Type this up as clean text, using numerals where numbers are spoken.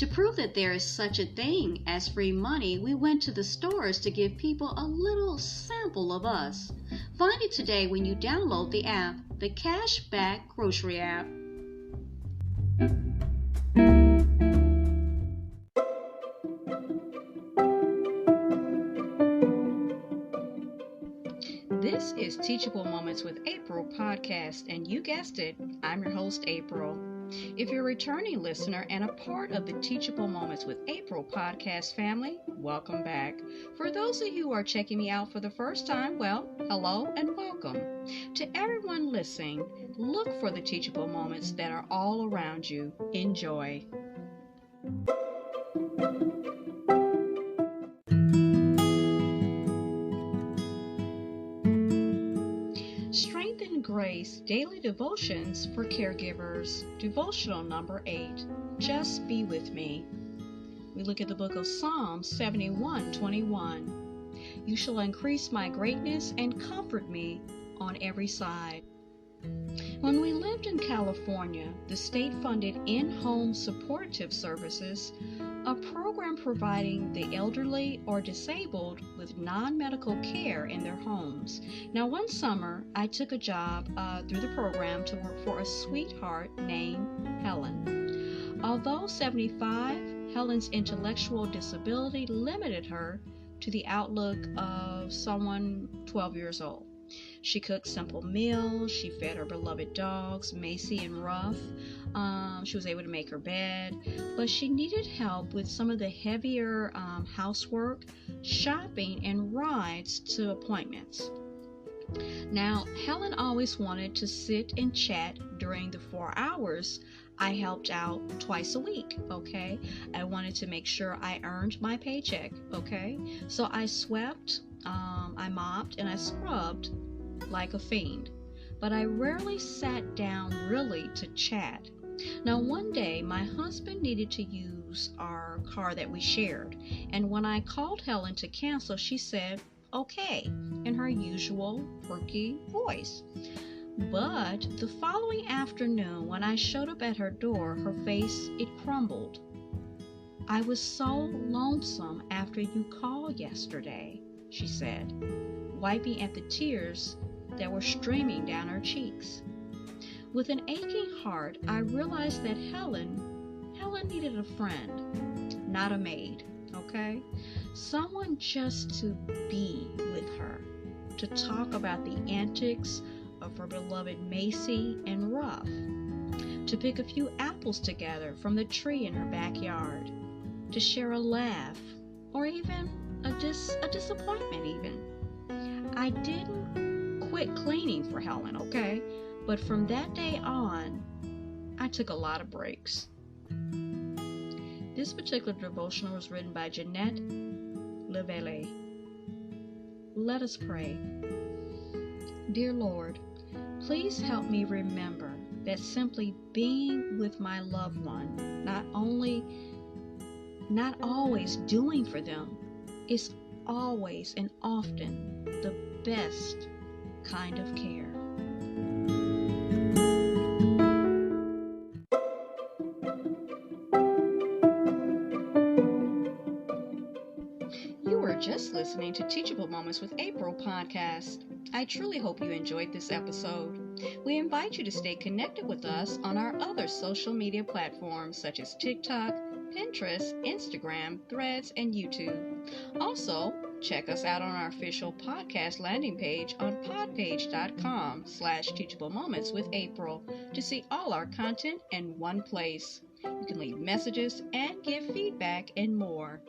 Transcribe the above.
To prove that there is such a thing as free money, we went to the stores to give people a little sample of us. Find it today when you download the app, the Cashback Grocery app. This is Teachable Moments with April podcast, and you guessed it, I'm your host, April. If you're a returning listener and a part of the Teachable Moments with April podcast family, welcome back. For those of you who are checking me out for the first time, well, hello and welcome. To everyone listening, look for the teachable moments that are all around you. Enjoy. Strength and Grace Daily Devotions for Caregivers. Devotional number 8. Just Be With Me. We look at the book of Psalms 71:21. You shall increase my greatness and comfort me on every side. When we lived in California, the state funded in-home supportive services, a program providing the elderly or disabled with non-medical care in their homes. Now, one summer, I took a job through the program to work for a sweetheart named Helen. Although 75, Helen's intellectual disability limited her to the outlook of someone 12 years old. She cooked simple meals. She fed her beloved dogs, Macy and Ruff. She was able to make her bed, but she needed help with some of the heavier housework, shopping, and rides to appointments. Now, Helen always wanted to sit and chat during the 4 hours I helped out twice a week, okay? I wanted to make sure I earned my paycheck, okay? So I swept, I mopped, and I scrubbed like a fiend. But I rarely sat down really to chat. Now, one day, my husband needed to use our car that we shared, and when I called Helen to cancel, she said, okay, in her usual quirky voice. But the following afternoon, when I showed up at her door, her face, it crumbled. I was so lonesome after you called yesterday, she said, wiping at the tears that were streaming down her cheeks. With an aching heart, I realized that Helen needed a friend, not a maid, okay? Someone just to be with her, to talk about the antics of her beloved Macy and Ruff, to pick a few apples together from the tree in her backyard, to share a laugh, or even a disappointment even. I didn't quit cleaning for Helen, okay? But from that day on, I took a lot of breaks. This particular devotional was written by Jeanette Levele. Let us pray. Dear Lord, please help me remember that simply being with my loved one, not always doing for them, is always and often the best kind of care. You were just listening to Teachable Moments with April podcast. I truly hope you enjoyed this episode. We invite you to stay connected with us on our other social media platforms such as TikTok, Pinterest, Instagram, Threads, and YouTube. Also, check us out on our official podcast landing page on podpage.com/Teachable Moments with April to see all our content in one place. You can leave messages and give feedback and more.